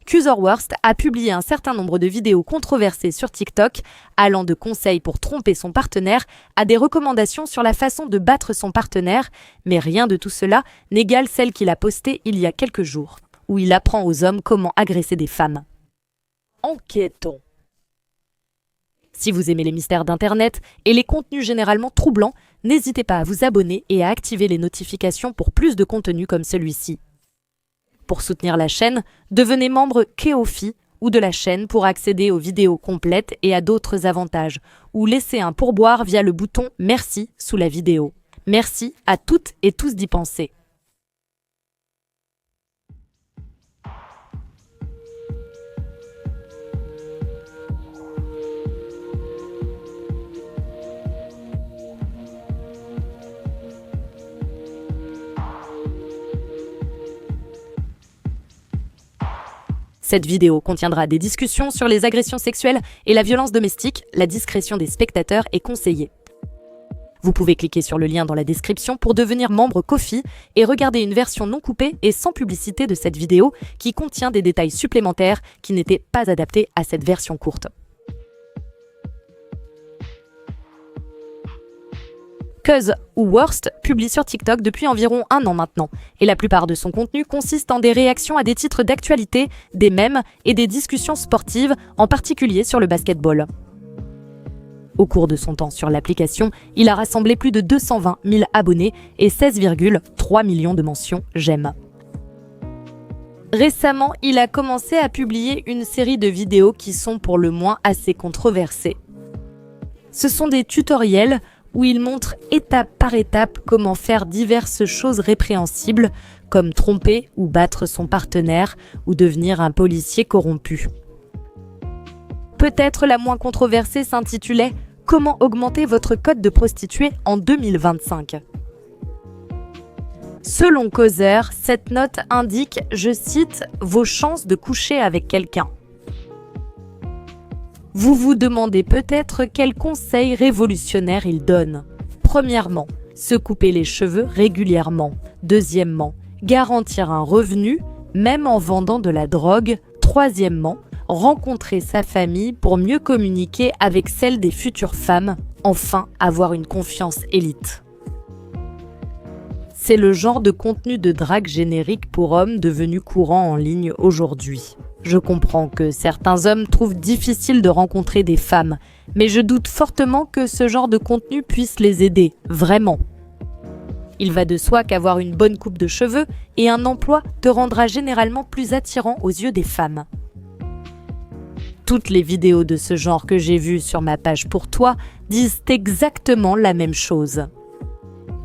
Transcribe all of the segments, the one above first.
Kuzorworst a publié un certain nombre de vidéos controversées sur TikTok, allant de conseils pour tromper son partenaire à des recommandations sur la façon de battre son partenaire, mais rien de tout cela n'égale celle qu'il a postée il y a quelques jours, où il apprend aux hommes comment agresser des femmes. Enquêtons. Si vous aimez les mystères d'Internet et les contenus généralement troublants, n'hésitez pas à vous abonner et à activer les notifications pour plus de contenu comme celui-ci. Pour soutenir la chaîne, devenez membre Ko-fi ou de la chaîne pour accéder aux vidéos complètes et à d'autres avantages, ou laissez un pourboire via le bouton « Merci » sous la vidéo. Merci à toutes et tous d'y penser. Cette vidéo contiendra des discussions sur les agressions sexuelles et la violence domestique. La discrétion des spectateurs est conseillée. Vous pouvez cliquer sur le lien dans la description pour devenir membre Ko-fi et regarder une version non coupée et sans publicité de cette vidéo qui contient des détails supplémentaires qui n'étaient pas adaptés à cette version courte. Kuzorworst publie sur TikTok depuis environ 1 an maintenant, et la plupart de son contenu consiste en des réactions à des titres d'actualité, des mèmes et des discussions sportives, en particulier sur le basketball. Au cours de son temps sur l'application, il a rassemblé plus de 220 000 abonnés et 16,3 millions de mentions « j'aime ». Récemment, il a commencé à publier une série de vidéos qui sont pour le moins assez controversées. Ce sont des tutoriels où il montre étape par étape comment faire diverses choses répréhensibles, comme tromper ou battre son partenaire ou devenir un policier corrompu. Peut-être la moins controversée s'intitulait « Comment augmenter votre code de prostituée en 2025 ». Selon Causeur, cette note indique, je cite, « vos chances de coucher avec quelqu'un ». Vous vous demandez peut-être quels conseils révolutionnaires il donne. Premièrement, se couper les cheveux régulièrement. Deuxièmement, garantir un revenu, même en vendant de la drogue. Troisièmement, rencontrer sa famille pour mieux communiquer avec celle des futures femmes. Enfin, avoir une confiance élite. C'est le genre de contenu de drague générique pour hommes devenu courant en ligne aujourd'hui. Je comprends que certains hommes trouvent difficile de rencontrer des femmes, mais je doute fortement que ce genre de contenu puisse les aider, vraiment. Il va de soi qu'avoir une bonne coupe de cheveux et un emploi te rendra généralement plus attirant aux yeux des femmes. Toutes les vidéos de ce genre que j'ai vues sur ma page pour toi disent exactement la même chose.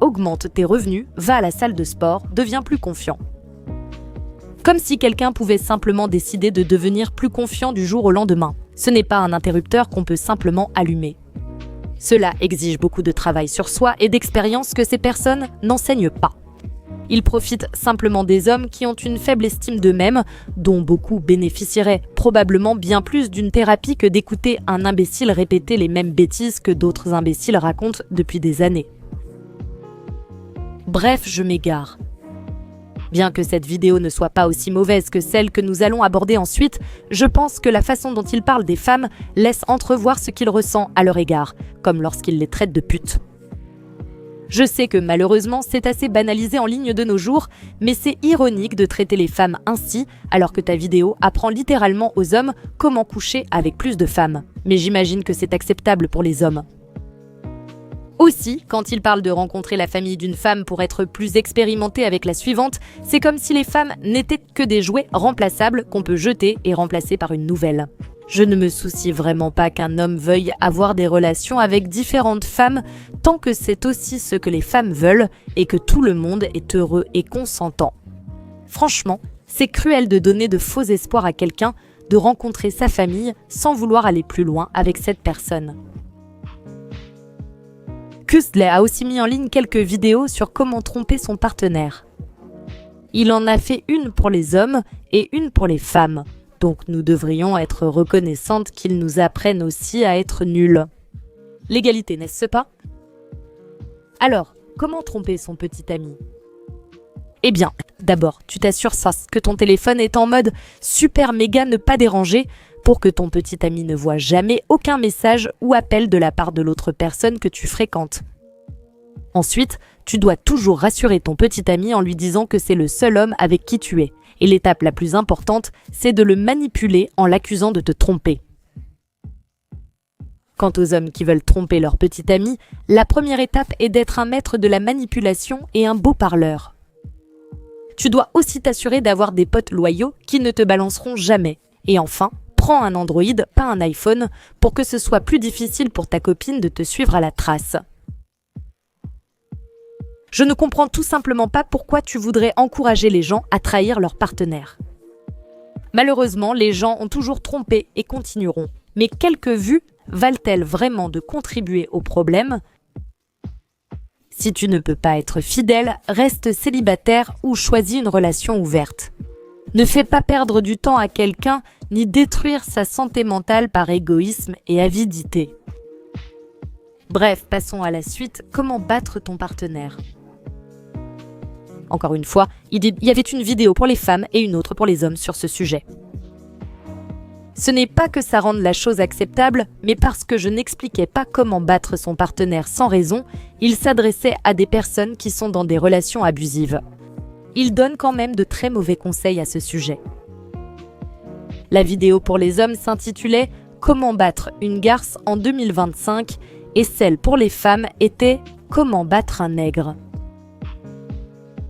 Augmente tes revenus, va à la salle de sport, deviens plus confiant. Comme si quelqu'un pouvait simplement décider de devenir plus confiant du jour au lendemain. Ce n'est pas un interrupteur qu'on peut simplement allumer. Cela exige beaucoup de travail sur soi et d'expérience que ces personnes n'enseignent pas. Ils profitent simplement des hommes qui ont une faible estime d'eux-mêmes, dont beaucoup bénéficieraient probablement bien plus d'une thérapie que d'écouter un imbécile répéter les mêmes bêtises que d'autres imbéciles racontent depuis des années. Bref, je m'égare. Bien que cette vidéo ne soit pas aussi mauvaise que celle que nous allons aborder ensuite, je pense que la façon dont il parle des femmes laisse entrevoir ce qu'il ressent à leur égard, comme lorsqu'il les traite de putes. Je sais que malheureusement c'est assez banalisé en ligne de nos jours, mais c'est ironique de traiter les femmes ainsi alors que ta vidéo apprend littéralement aux hommes comment coucher avec plus de femmes. Mais j'imagine que c'est acceptable pour les hommes. Aussi, quand il parle de rencontrer la famille d'une femme pour être plus expérimenté avec la suivante, c'est comme si les femmes n'étaient que des jouets remplaçables qu'on peut jeter et remplacer par une nouvelle. Je ne me soucie vraiment pas qu'un homme veuille avoir des relations avec différentes femmes tant que c'est aussi ce que les femmes veulent et que tout le monde est heureux et consentant. Franchement, c'est cruel de donner de faux espoirs à quelqu'un, de rencontrer sa famille sans vouloir aller plus loin avec cette personne. Kuzley a aussi mis en ligne quelques vidéos sur comment tromper son partenaire. Il en a fait une pour les hommes et une pour les femmes, donc nous devrions être reconnaissantes qu'ils nous apprennent aussi à être nuls. L'égalité, n'est-ce pas? Alors, comment tromper son petit ami? Eh bien, d'abord, tu t'assures que ton téléphone est en mode super méga ne pas déranger pour que ton petit ami ne voit jamais aucun message ou appel de la part de l'autre personne que tu fréquentes. Ensuite, tu dois toujours rassurer ton petit ami en lui disant que c'est le seul homme avec qui tu es. Et l'étape la plus importante, c'est de le manipuler en l'accusant de te tromper. Quant aux hommes qui veulent tromper leur petit ami, la première étape est d'être un maître de la manipulation et un beau parleur. Tu dois aussi t'assurer d'avoir des potes loyaux qui ne te balanceront jamais. Et enfin, prends un Android, pas un iPhone, pour que ce soit plus difficile pour ta copine de te suivre à la trace. Je ne comprends tout simplement pas pourquoi tu voudrais encourager les gens à trahir leur partenaire. Malheureusement, les gens ont toujours trompé et continueront. Mais quelques vues valent-elles vraiment de contribuer au problème ? Si tu ne peux pas être fidèle, reste célibataire ou choisis une relation ouverte. Ne fais pas perdre du temps à quelqu'un ni détruire sa santé mentale par égoïsme et avidité. Bref, passons à la suite. Comment battre ton partenaire ? Encore une fois, il y avait une vidéo pour les femmes et une autre pour les hommes sur ce sujet. Ce n'est pas que ça rende la chose acceptable, mais parce que je n'expliquais pas comment battre son partenaire sans raison, il s'adressait à des personnes qui sont dans des relations abusives. Il donne quand même de très mauvais conseils à ce sujet. La vidéo pour les hommes s'intitulait « Comment battre une garce en 2025 » et celle pour les femmes était « Comment battre un nègre ».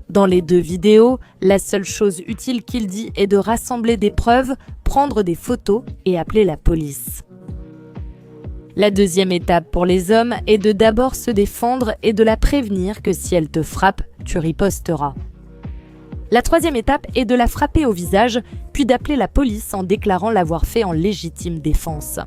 Dans les deux vidéos, la seule chose utile qu'il dit est de rassembler des preuves, prendre des photos et appeler la police. La deuxième étape pour les hommes est de d'abord se défendre et de la prévenir que si elle te frappe, tu riposteras. La troisième étape est de la frapper au visage, puis d'appeler la police en déclarant l'avoir fait en légitime défense.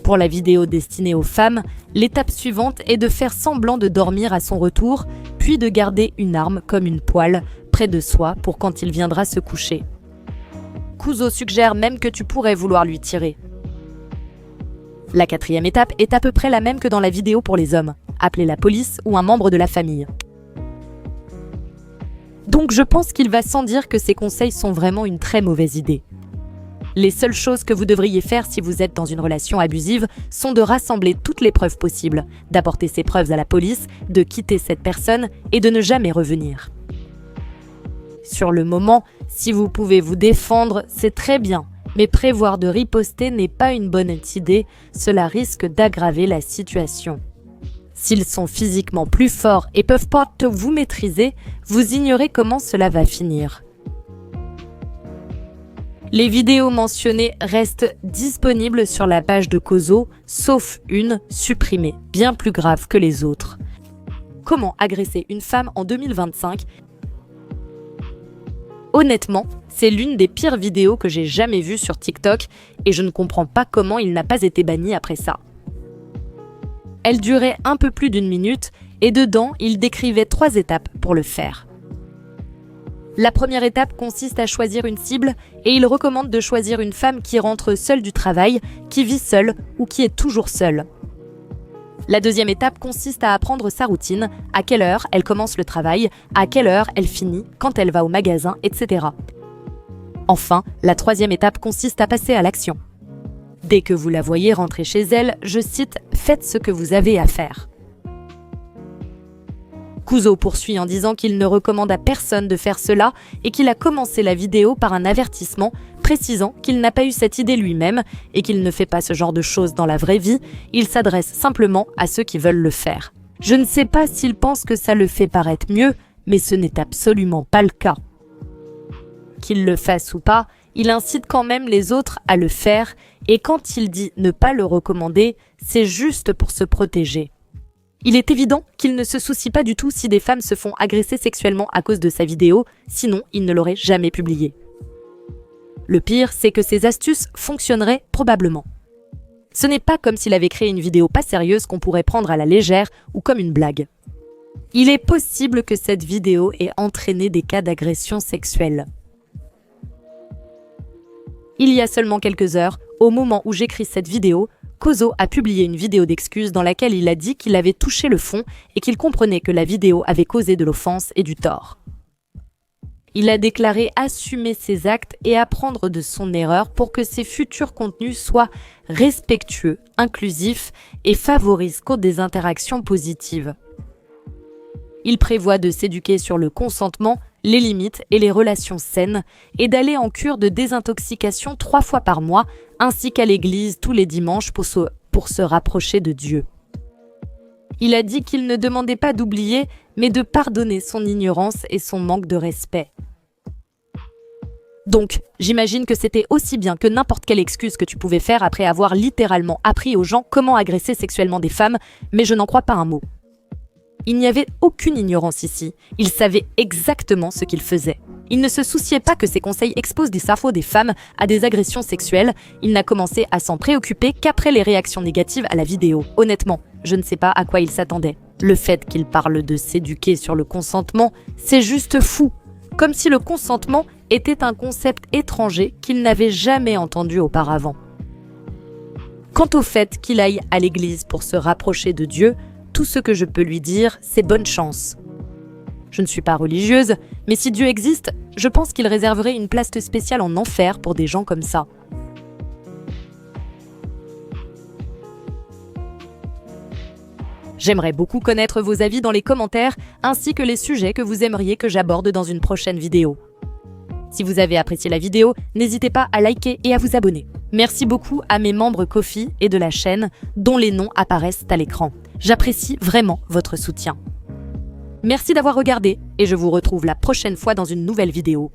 Pour la vidéo destinée aux femmes, l'étape suivante est de faire semblant de dormir à son retour, puis de garder une arme comme une poêle près de soi pour quand il viendra se coucher. Kuzo suggère même que tu pourrais vouloir lui tirer. La quatrième étape est à peu près la même que dans la vidéo pour les hommes, appeler la police ou un membre de la famille. Donc je pense qu'il va sans dire que ces conseils sont vraiment une très mauvaise idée. Les seules choses que vous devriez faire si vous êtes dans une relation abusive sont de rassembler toutes les preuves possibles, d'apporter ces preuves à la police, de quitter cette personne et de ne jamais revenir. Sur le moment, si vous pouvez vous défendre, c'est très bien, mais prévoir de riposter n'est pas une bonne idée, cela risque d'aggraver la situation. S'ils sont physiquement plus forts et peuvent pas vous maîtriser, vous ignorez comment cela va finir. Les vidéos mentionnées restent disponibles sur la page de Kuzo, sauf une supprimée, bien plus grave que les autres. Comment agresser une femme en 2025 ? Honnêtement, c'est l'une des pires vidéos que j'ai jamais vues sur TikTok et je ne comprends pas comment il n'a pas été banni après ça. Elle durait un peu plus d'1 minute et dedans, il décrivait 3 étapes pour le faire. La première étape consiste à choisir une cible et il recommande de choisir une femme qui rentre seule du travail, qui vit seule ou qui est toujours seule. La deuxième étape consiste à apprendre sa routine, à quelle heure elle commence le travail, à quelle heure elle finit, quand elle va au magasin, etc. Enfin, la troisième étape consiste à passer à l'action. Dès que vous la voyez rentrer chez elle, je cite « Faites ce que vous avez à faire ». Kuzo poursuit en disant qu'il ne recommande à personne de faire cela et qu'il a commencé la vidéo par un avertissement précisant qu'il n'a pas eu cette idée lui-même et qu'il ne fait pas ce genre de choses dans la vraie vie, il s'adresse simplement à ceux qui veulent le faire. Je ne sais pas s'il pense que ça le fait paraître mieux, mais ce n'est absolument pas le cas. Qu'il le fasse ou pas, il incite quand même les autres à le faire et quand il dit ne pas le recommander, c'est juste pour se protéger. Il est évident qu'il ne se soucie pas du tout si des femmes se font agresser sexuellement à cause de sa vidéo, sinon il ne l'aurait jamais publiée. Le pire, c'est que ces astuces fonctionneraient probablement. Ce n'est pas comme s'il avait créé une vidéo pas sérieuse qu'on pourrait prendre à la légère ou comme une blague. Il est possible que cette vidéo ait entraîné des cas d'agression sexuelle. Il y a seulement quelques heures, au moment où j'écris cette vidéo, Kozo a publié une vidéo d'excuses dans laquelle il a dit qu'il avait touché le fond et qu'il comprenait que la vidéo avait causé de l'offense et du tort. Il a déclaré assumer ses actes et apprendre de son erreur pour que ses futurs contenus soient respectueux, inclusifs et favorisent des interactions positives. Il prévoit de s'éduquer sur le consentement, les limites et les relations saines et d'aller en cure de désintoxication 3 fois par mois ainsi qu'à l'église tous les dimanches pour se rapprocher de Dieu. Il a dit qu'il ne demandait pas d'oublier, mais de pardonner son ignorance et son manque de respect. Donc, j'imagine que c'était aussi bien que n'importe quelle excuse que tu pouvais faire après avoir littéralement appris aux gens comment agresser sexuellement des femmes, mais je n'en crois pas un mot. Il n'y avait aucune ignorance ici, il savait exactement ce qu'il faisait. Il ne se souciait pas que ses conseils exposent des cerveaux des femmes à des agressions sexuelles, il n'a commencé à s'en préoccuper qu'après les réactions négatives à la vidéo. Honnêtement, je ne sais pas à quoi il s'attendait. Le fait qu'il parle de s'éduquer sur le consentement, c'est juste fou. Comme si le consentement était un concept étranger qu'il n'avait jamais entendu auparavant. Quant au fait qu'il aille à l'église pour se rapprocher de Dieu, tout ce que je peux lui dire, c'est bonne chance. Je ne suis pas religieuse, mais si Dieu existe, je pense qu'il réserverait une place spéciale en enfer pour des gens comme ça. J'aimerais beaucoup connaître vos avis dans les commentaires, ainsi que les sujets que vous aimeriez que j'aborde dans une prochaine vidéo. Si vous avez apprécié la vidéo, n'hésitez pas à liker et à vous abonner. Merci beaucoup à mes membres Ko-fi et de la chaîne, dont les noms apparaissent à l'écran. J'apprécie vraiment votre soutien. Merci d'avoir regardé et je vous retrouve la prochaine fois dans une nouvelle vidéo.